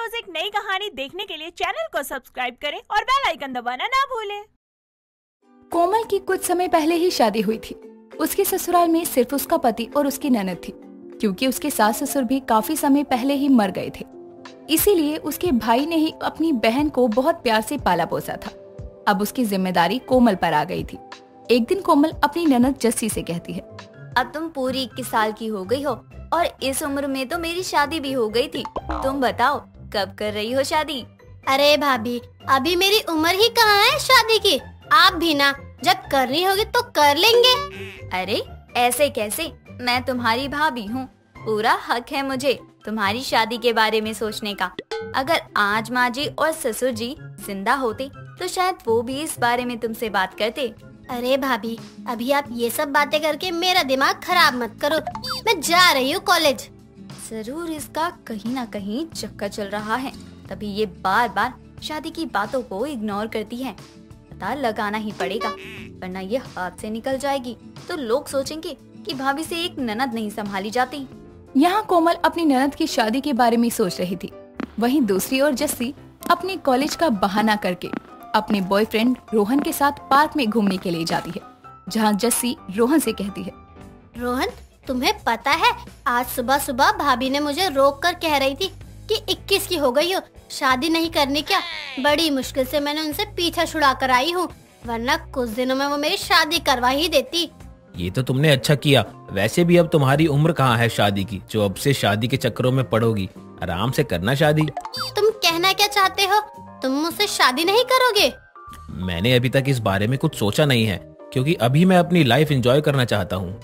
रोज एक नई कहानी देखने के लिए चैनल को सब्सक्राइब करें और बेल आइकन दबाना ना भूलें। कोमल की कुछ समय पहले ही शादी हुई थी। उसके ससुराल में सिर्फ उसका पति और उसकी ननद थी, क्योंकि उसके सास ससुर भी काफी समय पहले ही मर गए थे। इसीलिए उसके भाई ने ही अपनी बहन को बहुत प्यार से पाला पोसा था। अब उसकी जिम्मेदारी कोमल पर आ गई थी। एक दिन कोमल अपनी ननद जस्सी से कहती है, अब तुम पूरी 21 साल की हो गई हो और इस उम्र में तो मेरी शादी भी हो गई थी। तुम बताओ कब कर रही हो शादी? अरे भाभी, अभी मेरी उम्र ही कहाँ है शादी की। आप भी ना, जब करनी होगी तो कर लेंगे। अरे ऐसे कैसे, मैं तुम्हारी भाभी हूँ, पूरा हक है मुझे तुम्हारी शादी के बारे में सोचने का। अगर आज माँ जी और ससुर जी जिंदा होते तो शायद वो भी इस बारे में तुमसे बात करते। अरे भाभी, अभी आप ये सब बातें करके मेरा दिमाग खराब मत करो। मैं जा रही हूँ कॉलेज। जरूर इसका कहीं ना कहीं चक्कर चल रहा है, तभी ये बार बार शादी की बातों को इग्नोर करती है। पता लगाना ही पड़ेगा, वरना ये हाथ से निकल जाएगी तो लोग सोचेंगे कि भाभी से एक ननद नहीं संभाली जाती। यहाँ कोमल अपनी ननद की शादी के बारे में सोच रही थी। वहीं दूसरी ओर जस्सी अपने कॉलेज का बहाना करके अपने बॉयफ्रेंड रोहन के साथ पार्क में घूमने के लिए जाती है, जहाँ जस्सी रोहन से कहती है, रोहन, तुम्हें पता है आज सुबह सुबह भाभी ने मुझे रोक कर कह रही थी कि 21 की हो गई हो, शादी नहीं करनी क्या। बड़ी मुश्किल से मैंने उनसे पीछा छुड़ा कर आई हूँ, वरना कुछ दिनों में वो मेरी शादी करवा ही देती। ये तो तुमने अच्छा किया। वैसे भी अब तुम्हारी उम्र कहाँ है शादी की, जो अब से शादी के चक्करों में पड़ोगी। आराम से करना शादी। तुम कहना क्या चाहते हो? तुम मुझसे शादी नहीं करोगे? मैंने अभी तक इस बारे में कुछ सोचा नहीं है, क्योंकि अभी मैं अपनी लाइफ एंजॉय करना चाहता हूँ।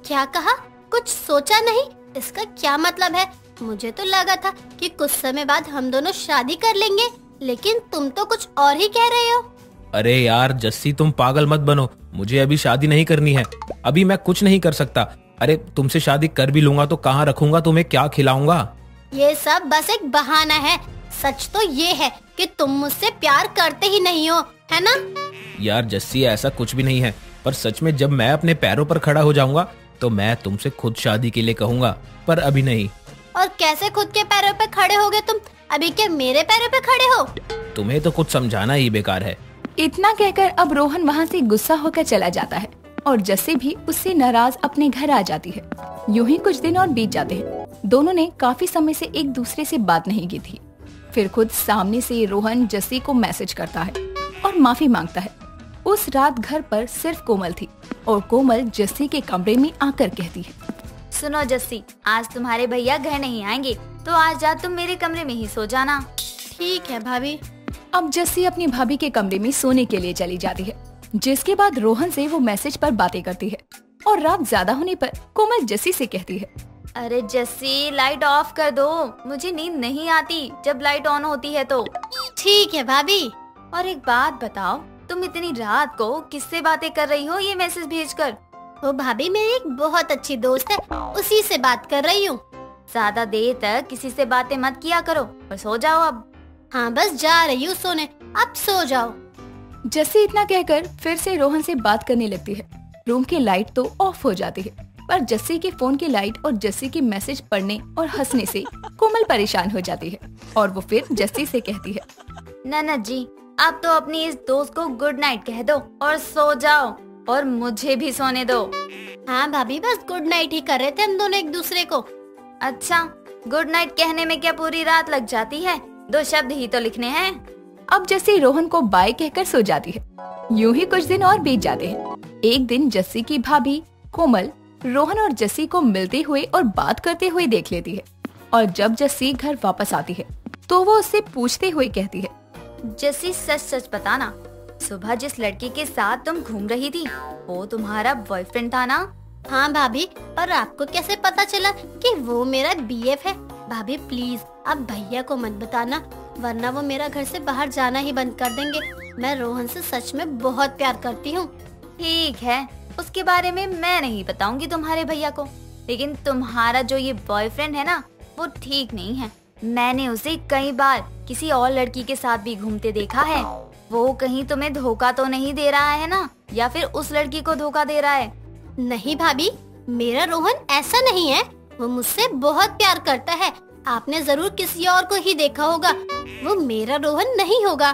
क्या कहा? कुछ सोचा नहीं? इसका क्या मतलब है? मुझे तो लगा था कि कुछ समय बाद हम दोनों शादी कर लेंगे, लेकिन तुम तो कुछ और ही कह रहे हो। अरे यार जस्सी, तुम पागल मत बनो। मुझे अभी शादी नहीं करनी है। अभी मैं कुछ नहीं कर सकता। अरे तुमसे शादी कर भी लूंगा तो कहाँ रखूंगा, तुम्हें क्या खिलाऊंगा? ये सब बस एक बहाना है। सच तो ये है कि तुम मुझसे प्यार करते ही नहीं हो, है ना? यार जस्सी, ऐसा कुछ भी नहीं है, पर सच में जब मैं अपने पैरों पर खड़ा हो जाऊंगा तो मैं तुमसे खुद शादी के लिए कहूंगा, पर अभी नहीं। और कैसे खुद के पैरों पे खड़े होगे तुम? अभी क्या मेरे पैरों पे खड़े हो? तुम्हें तो कुछ समझाना ही बेकार है। इतना कहकर अब रोहन वहाँ से गुस्सा होकर चला जाता है और जस्सी भी उससे नाराज अपने घर आ जाती है। यूं ही कुछ दिन और बीत जाते हैं। दोनों ने काफी समय से एक दूसरे से बात नहीं की थी। फिर खुद सामने से रोहन जस्सी को मैसेज करता है और माफी मांगता है। उस रात घर पर सिर्फ कोमल थी और कोमल जस्सी के कमरे में आकर कहती है, सुनो जस्सी, आज तुम्हारे भैया घर नहीं आएंगे तो आज रात तुम मेरे कमरे में ही सो जाना। ठीक है भाभी। अब जस्सी अपनी भाभी के कमरे में सोने के लिए चली जाती है, जिसके बाद रोहन से वो मैसेज पर बातें करती है और रात ज्यादा होने पर कोमल जस्सी से कहती है, अरे जस्सी, लाइट ऑफ कर दो, मुझे नींद नहीं आती जब लाइट ऑन होती है तो। ठीक है भाभी। और एक बात बताओ, तुम इतनी रात को किससे बातें कर रही हो ये मैसेज भेजकर? वो भाभी मेरी एक बहुत अच्छी दोस्त है, उसी से बात कर रही हूँ। ज्यादा देर तक किसी से बातें मत किया करो और सो जाओ अब। हाँ, बस जा रही हूँ सोने, अब सो जाओ। जस्सी इतना कहकर फिर से रोहन से बात करने लगती है। रूम की लाइट तो ऑफ हो जाती है, पर जस्सी के फोन की लाइट और जस्सी के मैसेज पढ़ने और हंसने से कोमल परेशान हो जाती है और वो फिर जस्सी से कहती है, ननद जी, आप तो अपनी इस दोस्त को गुड नाइट कह दो और सो जाओ और मुझे भी सोने दो। हाँ भाभी, बस गुड नाइट ही कर रहे थे हम दोनों एक दूसरे को। अच्छा, गुड नाइट कहने में क्या पूरी रात लग जाती है? 2 शब्द ही तो लिखने हैं। अब जस्सी रोहन को बाय कहकर सो जाती है। यूं ही कुछ दिन और बीत जाते हैं। एक दिन जस्सी की भाभी कोमल रोहन और जस्सी को मिलते हुए और बात करते हुए देख लेती है और जब जस्सी घर वापस आती है तो वो उससे पूछते हुए कहती है, जस्सी, सच सच बताना, सुबह जिस लड़के के साथ तुम घूम रही थी वो तुम्हारा बॉयफ्रेंड था ना? हाँ भाभी, और आपको कैसे पता चला कि वो मेरा बीएफ है? भाभी प्लीज आप भैया को मत बताना, वरना वो मेरा घर से बाहर जाना ही बंद कर देंगे। मैं रोहन से सच में बहुत प्यार करती हूँ। ठीक है, उसके बारे में मैं नहीं बताऊंगी तुम्हारे भैया को, लेकिन तुम्हारा जो ये बॉयफ्रेंड है ना, वो ठीक नहीं है। मैंने उसे कई बार किसी और लड़की के साथ भी घूमते देखा है। वो कहीं तुम्हें धोखा तो नहीं दे रहा है ना, या फिर उस लड़की को धोखा दे रहा है? नहीं भाभी, मेरा रोहन ऐसा नहीं है। वो मुझसे बहुत प्यार करता है आपने जरूर किसी और को ही देखा होगा, वो मेरा रोहन नहीं होगा।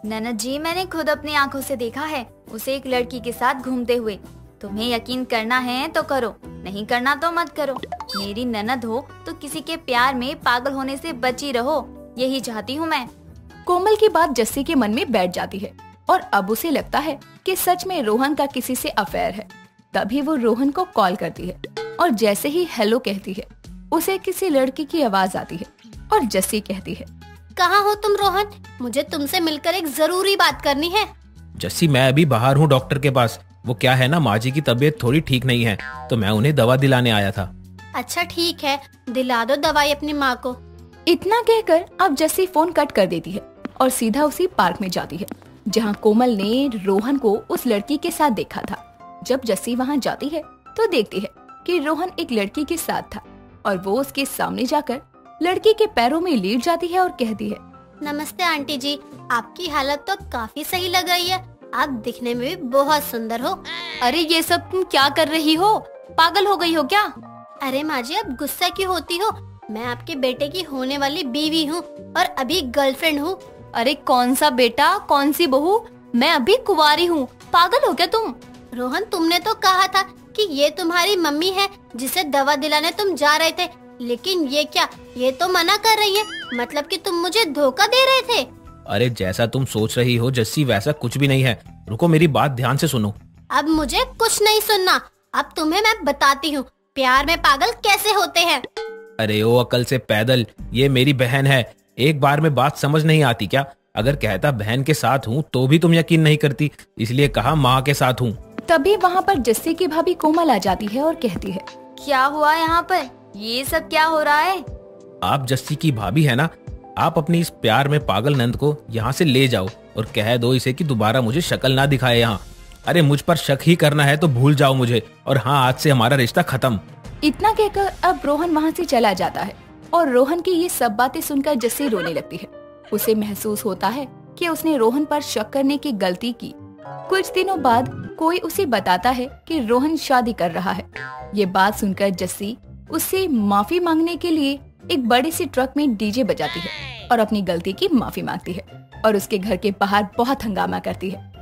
ननद जी, मैंने खुद अपनी आंखों से देखा है उसे एक लड़की के साथ घूमते हुए। तुम्हें यकीन करना है तो करो, नहीं करना तो मत करो। मेरी ननद हो तो किसी के प्यार में पागल होने से बची रहो, यही चाहती हूँ मैं। कोमल की बात जस्सी के मन में बैठ जाती है और अब उसे लगता है कि सच में रोहन का किसी से अफेयर है। तभी वो रोहन को कॉल करती है और जैसे ही हेलो कहती है उसे किसी लड़की की आवाज आती है और जस्सी कहती है, कहाँ हो तुम रोहन? मुझे तुमसे मिलकर एक जरूरी बात करनी है। जस्सी, मैं अभी बाहर हूँ डॉक्टर के पास। वो क्या है ना, माँ जी की तबीयत थोड़ी ठीक नहीं है, तो मैं उन्हें दवा दिलाने आया था। अच्छा ठीक है, दिला दो दवाई अपनी माँ को। इतना कहकर अब जस्सी फोन कट कर देती है और सीधा उसी पार्क में जाती है जहाँ कोमल ने रोहन को उस लड़की के साथ देखा था। जब जस्सी वहाँ जाती है तो देखती है कि रोहन एक लड़की के साथ था और वो उसके सामने जाकर लड़की के पैरों में लेट जाती है और कहती है, नमस्ते आंटी जी, आपकी हालत तो काफी सही लग रही है, आप दिखने में भी बहुत सुंदर हो। अरे ये सब तुम क्या कर रही हो? पागल हो गई हो क्या? अरे माँ जी, आप गुस्सा क्यों होती हो? मैं आपके बेटे की होने वाली बीवी हूँ और अभी गर्लफ्रेंड हूँ। अरे कौन सा बेटा, कौन सी बहू? मैं अभी कुंवारी हूँ, पागल हो क्या तुम? रोहन, तुमने तो कहा था कि ये तुम्हारी मम्मी है जिसे दवा दिलाने तुम जा रहे थे, लेकिन ये क्या, ये तो मना कर रही है, मतलब कि तुम मुझे धोखा दे रहे थे। अरे जैसा तुम सोच रही हो जस्सी, वैसा कुछ भी नहीं है। रुको, मेरी बात ध्यान से सुनो। अब मुझे कुछ नहीं सुनना, अब तुम्हें मैं बताती हूँ प्यार में पागल कैसे होते हैं। अरे ओ अकल से पैदल, ये मेरी बहन है, एक बार में बात समझ नहीं आती क्या? अगर कहता बहन के साथ हूँ तो भी तुम यकीन नहीं करती, इसलिए कहा माँ के साथ हूँ। तभी वहाँ पर जस्सी की भाभी कोमल आ जाती है और कहती है, क्या हुआ यहाँ पर? ये सब क्या हो रहा है? आप जस्सी की भाभी है ना, आप अपनी इस प्यार में पागल नंद को यहाँ से ले जाओ और कह दो इसे कि दोबारा मुझे शक्ल ना दिखाए यहाँ। अरे मुझ पर शक ही करना है तो भूल जाओ मुझे, और हाँ, आज से हमारा रिश्ता खत्म। इतना कहकर अब रोहन वहाँ से चला जाता है और रोहन की ये सब बातें सुनकर जस्सी रोने लगती है। उसे महसूस होता है कि उसने रोहन पर शक करने की गलती की। कुछ दिनों बाद कोई उसे बताता है कि रोहन शादी कर रहा है। ये बात सुनकर जस्सी उससे माफी मांगने के लिए एक बड़े से ट्रक में डीजे बजाती है और अपनी गलती की माफी मांगती है और उसके घर के बाहर बहुत हंगामा करती है।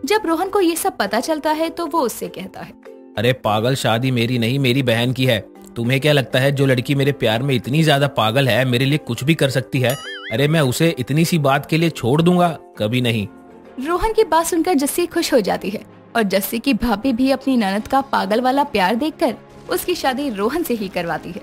जब रोहन को ये सब पता चलता है तो वो उससे कहता है, अरे पागल, शादी मेरी नहीं, मेरी बहन की है। तुम्हें क्या लगता है जो लड़की मेरे प्यार में इतनी ज्यादा पागल है मेरे लिए कुछ भी कर सकती है? अरे मैं उसे इतनी सी बात के लिए छोड़ दूंगा? कभी नहीं। रोहन की बात सुनकर जस्सी खुश हो जाती है और जस्सी की भाभी भी अपनी ननद का पागल वाला प्यार देखकर उसकी शादी रोहन से ही करवाती है।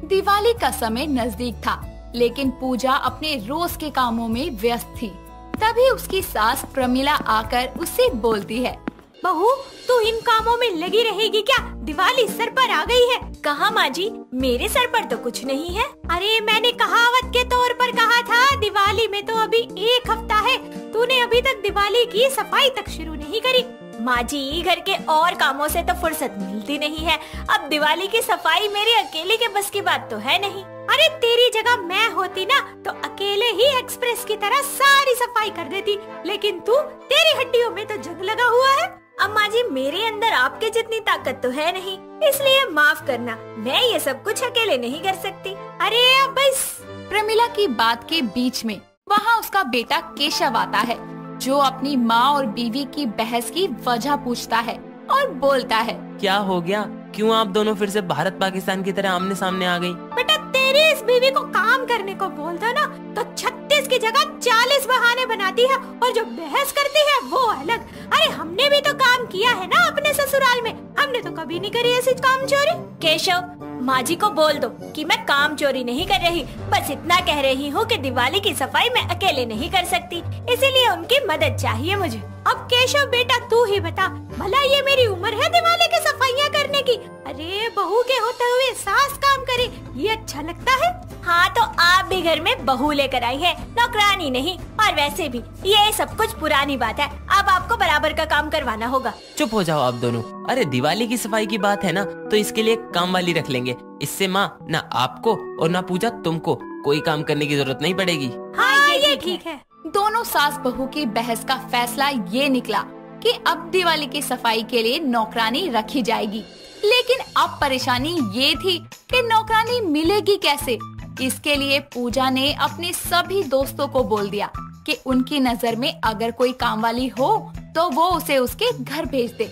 दिवाली का समय नजदीक था, लेकिन पूजा अपने रोज के कामों में व्यस्त थी। तभी उसकी सास प्रमिला आकर उससे बोलती है, बहू, तू इन कामों में लगी रहेगी क्या? दिवाली सर पर आ गई है। कहाँ माँ जी, मेरे सर पर तो कुछ नहीं है। अरे मैंने कहावत के तौर पर कहा था, दिवाली में तो अभी 1 हफ्ता है, तूने अभी तक दिवाली की सफाई तक शुरू नहीं करी। माँ जी, घर के और कामों से तो फुर्सत मिलती नहीं है, अब दिवाली की सफाई मेरे अकेले के बस की बात तो है नहीं। अरे तेरी जगह मैं होती ना तो अकेले ही एक्सप्रेस की तरह सारी सफाई कर देती, लेकिन तेरी हड्डियों में तो जंग लगा हुआ है। अम्मा जी, मेरे अंदर आपके जितनी ताकत तो है नहीं, इसलिए माफ करना, मैं ये सब कुछ अकेले नहीं कर सकती। अरे अब बस। प्रमिला की बात के बीच में वहाँ उसका बेटा केशव आता है, जो अपनी माँ और बीवी की बहस की वजह पूछता है और बोलता है, क्या हो गया? क्यों आप दोनों फिर से भारत पाकिस्तान की तरह आमने सामने आ गई? बेटा, तेरी इस बीवी को काम करने को बोलता ना तो 36 की जगह 40 बहाने बनाती है, और जो बहस करती है वो अलग। अरे हमने भी तो काम किया है ना अपने ससुराल में, हमने तो कभी नहीं करी ऐसी काम चोरी। केशव, माँ जी को बोल दो कि मैं काम चोरी नहीं कर रही, बस इतना कह रही हूँ कि दिवाली की सफाई मैं अकेले नहीं कर सकती, इसीलिए उनकी मदद चाहिए मुझे। अब केशव बेटा, तू ही बता, भला ये मेरी उम्र है दिवाली की सफाइयाँ करने की? अरे बहू के होते हुए सास काम करे, ये अच्छा लगता है? हाँ, तो आप भी घर में बहू लेकर आई है, नौकरानी नहीं। और वैसे भी ये सब कुछ पुरानी बात है, अब आपको बराबर का काम करवाना होगा। चुप हो जाओ आप दोनों। अरे दिवाली की सफाई की बात है ना, तो इसके लिए काम वाली रख लेंगे, इससे माँ ना आपको और ना पूजा तुमको कोई काम करने की जरूरत नहीं पड़ेगी। हाँ, ये ठीक है। दोनों सास बहू की बहस का फैसला ये निकला कि अब दिवाली की सफाई के लिए नौकरानी रखी जाएगी। लेकिन अब परेशानी ये थी कि नौकरानी मिलेगी कैसे। इसके लिए पूजा ने अपने सभी दोस्तों को बोल दिया कि उनकी नजर में अगर कोई कामवाली हो तो वो उसे उसके घर भेज दे।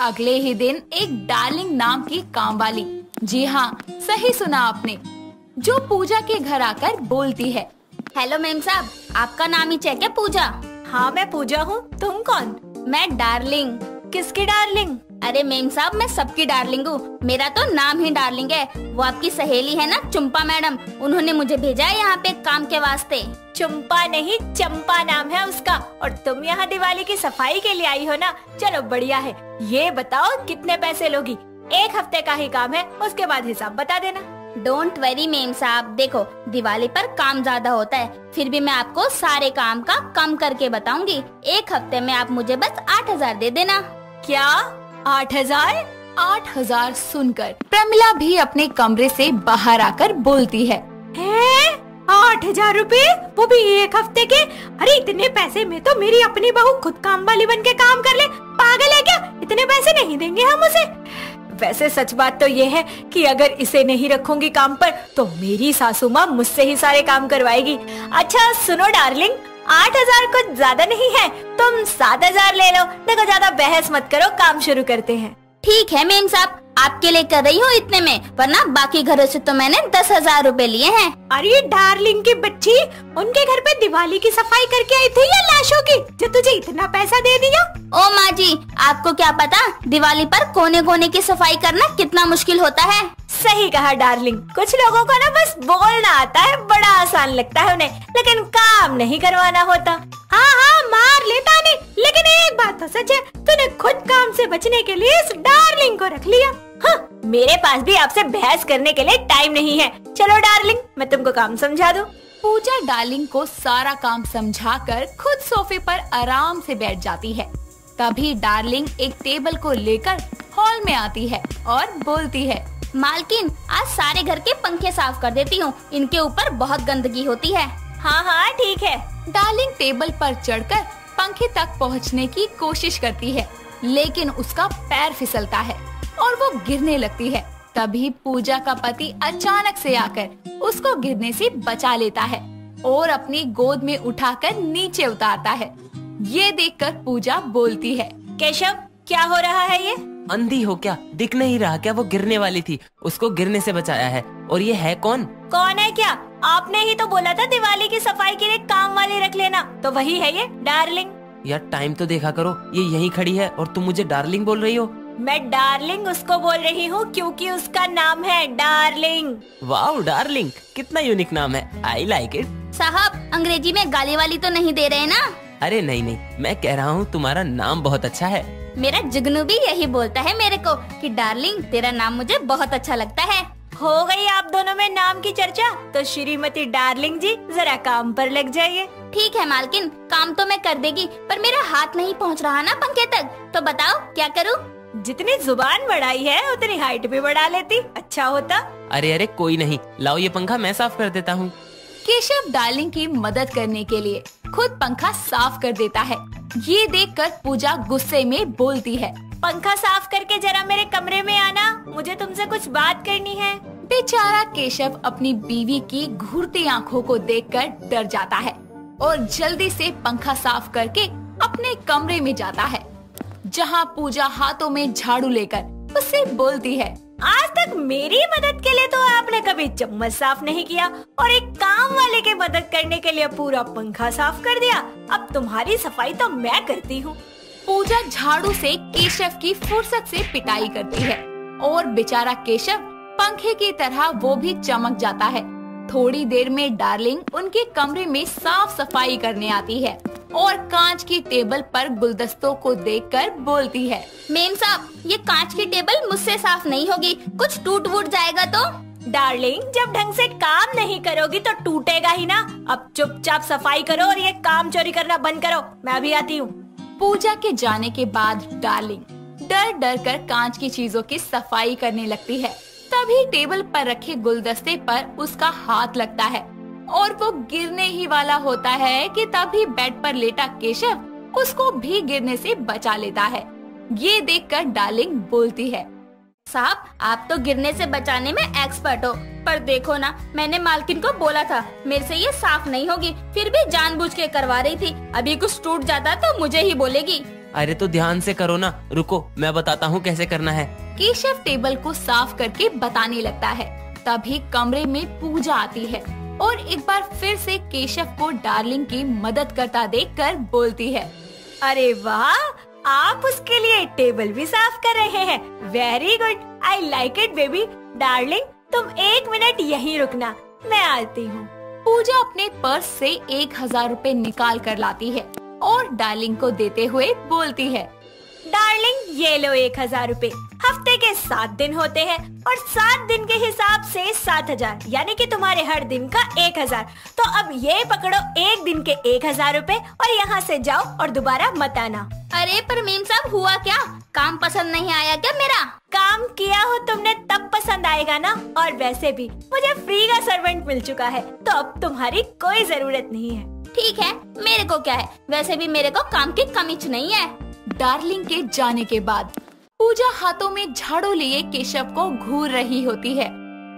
अगले ही दिन एक डार्लिंग नाम की कामवाली, जी हाँ सही सुना आपने, जो पूजा के घर आकर बोलती है, हेलो मेम साहब, आपका नाम ही है क्या पूजा? हाँ मैं पूजा हूँ, तुम कौन? मैं डार्लिंग। किसकी डार्लिंग? अरे मेम साहब, मैं सबकी डार्लिंग हूँ, मेरा तो नाम ही डार्लिंग है। वो आपकी सहेली है ना चुम्पा मैडम, उन्होंने मुझे भेजा है यहाँ पे काम के वास्ते। चुम्पा नहीं चंपा नाम है उसका। और तुम यहाँ दिवाली की सफाई के लिए आई हो ना, चलो बढ़िया है। ये बताओ कितने पैसे लोगी? 1 हफ्ते का ही काम है, उसके बाद हिसाब बता देना। डोंट वरी मेम साहब, देखो दिवाली पर काम ज्यादा होता है, फिर भी मैं आपको सारे काम का कम करके बताऊंगी। 1 हफ्ते में आप मुझे बस 8,000 दे देना। क्या 8,000? 8,000 सुनकर प्रमिला भी अपने कमरे से बाहर आकर बोलती है, 8,000 रुपए, वो भी 1 हफ्ते के? अरे इतने पैसे में तो मेरी अपनी बहू खुद काम वाली बन के काम कर ले। पागल है क्या? इतने पैसे नहीं देंगे हम उसे। वैसे सच बात तो ये है कि अगर इसे नहीं रखूंगी काम पर तो मेरी सासू माँ मुझसे ही सारे काम करवाएगी। अच्छा सुनो डार्लिंग, 8,000 कुछ ज्यादा नहीं है, तुम 7,000 ले लो। देखो ज्यादा बहस मत करो, काम शुरू करते हैं। ठीक है मेम साहब, आपके लिए कर रही हूँ इतने में, वरना बाकी घरों से तो मैंने 10,000 रुपए लिए हैं। अरे डार्लिंग की बच्ची, उनके घर पे दिवाली की सफाई करके आई थी या लाशों की, जो तुझे इतना पैसा दे दिया? ओ माँ जी, आपको क्या पता दिवाली पर कोने कोने की सफाई करना कितना मुश्किल होता है। सही कहा डार्लिंग, कुछ लोगों को ना बस बोलना आता है, बड़ा आसान लगता है उन्हें, लेकिन काम नहीं करवाना होता। हाँ मार लेता नहीं, लेकिन एक बात तो सच है, तूने खुद काम से बचने के लिए इस डार्लिंग को रख लिया। हाँ, मेरे पास भी आपसे बहस करने के लिए टाइम नहीं है। चलो डार्लिंग, मैं तुमको काम समझा दूं। पूजा डार्लिंग को सारा काम समझाकर खुद सोफे पर आराम से बैठ जाती है। तभी डार्लिंग एक टेबल को लेकर हॉल में आती है और बोलती है, मालकिन आज सारे घर के पंखे साफ कर देती हूँ, इनके ऊपर बहुत गंदगी होती है। हाँ ठीक है। डार्लिंग टेबल पर चढ़कर पंखे तक पहुँचने की कोशिश करती है, लेकिन उसका पैर फिसलता है और वो गिरने लगती है। तभी पूजा का पति अचानक से आकर उसको गिरने से बचा लेता है और अपनी गोद में उठाकर नीचे उतारता है। ये देखकर पूजा बोलती है, केशव क्या हो रहा है ये? अंधी हो क्या? दिख नहीं रहा क्या? वो गिरने वाली थी, उसको गिरने से बचाया है। और ये है कौन? कौन है क्या? आपने ही तो बोला था दिवाली की सफाई के लिए काम वाली रख लेना, तो वही है ये डार्लिंग। यार टाइम तो देखा करो, ये यहीं खड़ी है और तुम मुझे डार्लिंग बोल रही हो। मैं डार्लिंग उसको बोल रही हूँ क्योंकि उसका नाम है डार्लिंग। वाओ डार्लिंग, कितना यूनिक नाम है, आई लाइक इट। साहब अंग्रेजी में गाली वाली तो नहीं दे रहे ना? अरे नहीं, मैं कह रहा हूँ तुम्हारा नाम बहुत अच्छा है। मेरा जुगनू भी यही बोलता है मेरे को कि डार्लिंग तेरा नाम मुझे बहुत अच्छा लगता है। हो गई आप दोनों में नाम की चर्चा, तो श्रीमती डार्लिंग जी जरा काम पर लग जाइए। ठीक है मालकिन, काम तो मैं कर देगी, पर मेरा हाथ नहीं पहुंच रहा ना पंखे तक, तो बताओ क्या करूं? जितनी जुबान बढ़ाई है उतनी हाइट भी बढ़ा लेती, अच्छा होता। अरे कोई नहीं, लाओ ये पंखा मैं साफ कर देता हूँ। केशव डार्लिंग की मदद करने के लिए खुद पंखा साफ कर देता है। ये देखकर पूजा गुस्से में बोलती है, पंखा साफ करके जरा मेरे कमरे में आना, मुझे तुमसे कुछ बात करनी है। बेचारा केशव अपनी बीवी की घूरती आंखों को देखकर डर जाता है और जल्दी से पंखा साफ करके अपने कमरे में जाता है, जहां पूजा हाथों में झाड़ू लेकर उससे बोलती है, आज तक मेरी मदद के लिए तो आपने कभी चम्मच साफ नहीं किया और एक काम वाले की मदद करने के लिए पूरा पंखा साफ कर दिया। अब तुम्हारी सफाई तो मैं करती हूँ। पूजा झाड़ू से केशव की फुर्सत से पिटाई करती है और बेचारा केशव पंखे की तरह वो भी चमक जाता है। थोड़ी देर में डार्लिंग उनके कमरे में साफ सफाई करने आती है और कांच की टेबल पर गुलदस्तों को देखकर बोलती है, मेम साहब ये कांच की टेबल मुझसे साफ नहीं होगी, कुछ टूट वूट जाएगा तो? डार्लिंग जब ढंग से काम नहीं करोगी तो टूटेगा ही ना। अब चुपचाप सफाई करो और ये काम चोरी करना बंद करो, मैं भी आती हूँ। पूजा के जाने के बाद डार्लिंग डर डर कर कांच की चीजों की सफाई करने लगती है। तभी टेबल पर रखे गुलदस्ते पर उसका हाथ लगता है और वो गिरने ही वाला होता है कि तभी बेड पर लेटा केशव उसको भी गिरने से बचा लेता है। ये देखकर डार्लिंग बोलती है, साहब आप तो गिरने से बचाने में एक्सपर्ट हो, पर देखो ना, मैंने मालकिन को बोला था मेरे से ये साफ नहीं होगी, फिर भी जानबूझ के करवा रही थी। अभी कुछ टूट जाता तो मुझे ही बोलेगी। अरे तो ध्यान से करो ना, रुको मैं बताता हूँ कैसे करना है। केशव टेबल को साफ करके बताने लगता है। तभी कमरे में पूजा आती है और एक बार फिर से केशव को डार्लिंग की मदद करता देखकर बोलती है, अरे वाह, आप उसके लिए टेबल भी साफ कर रहे हैं। Very good, I like it baby. Darling तुम 1 मिनट यहीं रुकना, मैं आती हूँ। पूजा अपने पर्स से 1000 रुपए निकाल कर लाती है और डार्लिंग को देते हुए बोलती है, डार्लिंग ये लो 1000 रुपए। हफ्ते के 7 दिन होते हैं और 7 दिन के हिसाब से 7000, यानी कि तुम्हारे हर दिन का 1000। तो अब ये पकड़ो 1 दिन के 1000 रुपए और यहाँ से जाओ और दोबारा मत आना। अरे पर मीम साहब हुआ क्या? काम पसंद नहीं आया क्या मेरा? काम किया हो तुमने तब पसंद आएगा ना। और वैसे भी मुझे फ्री का सर्वेंट मिल चुका है, तो अब तुम्हारी कोई जरूरत नहीं है। ठीक है, मेरे को क्या है, वैसे भी मेरे को काम की कमी नहीं है। डार्लिंग के जाने के बाद पूजा हाथों में झाड़ू लिए केशव को घूर रही होती है।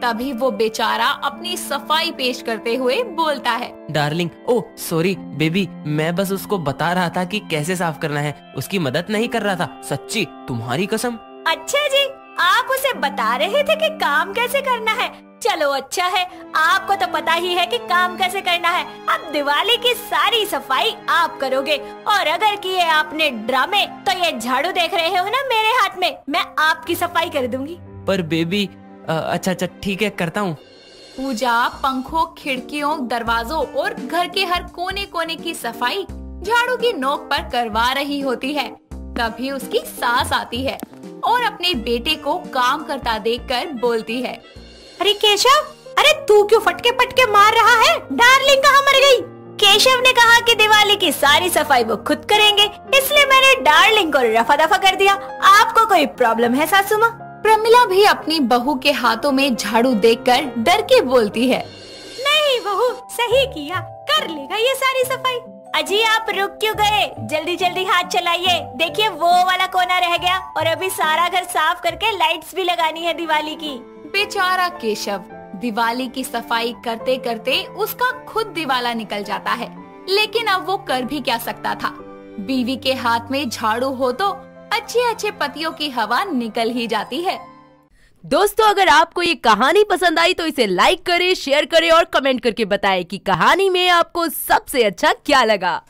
तभी वो बेचारा अपनी सफाई पेश करते हुए बोलता है, डार्लिंग, ओ सॉरी बेबी, मैं बस उसको बता रहा था कि कैसे साफ करना है, उसकी मदद नहीं कर रहा था, सच्ची तुम्हारी कसम। अच्छा जी, आप उसे बता रहे थे कि काम कैसे करना है। चलो अच्छा है, आपको तो पता ही है कि काम कैसे करना है। अब दिवाली की सारी सफाई आप करोगे, और अगर किए आपने ड्रामे तो ये झाड़ू देख रहे हो ना मेरे हाथ में, मैं आपकी सफाई कर दूंगी। पर बेबी, अच्छा ठीक है, करता हूँ। पूजा पंखों, खिड़कियों, दरवाजों और घर के हर कोने कोने की सफाई झाड़ू की नोक पर करवा रही होती है। तभी उसकी सास आती है और अपने बेटे को काम करता देखकर बोलती है, अरे केशव, अरे तू क्यों फटके पटके मार रहा है? डार्लिंग कहाँ मर गई? केशव ने कहा कि दिवाली की सारी सफाई वो खुद करेंगे, इसलिए मैंने डार्लिंग को रफा दफा कर दिया। आपको कोई प्रॉब्लम है सासू माँ? प्रमिला भी अपनी बहू के हाथों में झाड़ू देखकर डर के बोलती है, नहीं बहू, सही किया, कर लेगा ये सारी सफाई। अजी आप रुक क्यों गए? जल्दी जल्दी हाथ चलाइए। देखिए वो वाला कोना रह गया, और अभी सारा घर साफ करके लाइट्स भी लगानी है दिवाली की। बेचारा केशव दिवाली की सफाई करते करते उसका खुद दिवाला निकल जाता है, लेकिन अब वो कर भी क्या सकता था। बीवी के हाथ में झाड़ू हो तो अच्छे अच्छे पतियों की हवा निकल ही जाती है। दोस्तों, अगर आपको ये कहानी पसंद आई तो इसे लाइक करें, शेयर करें और कमेंट करके बताएं कि कहानी में आपको सबसे अच्छा क्या लगा।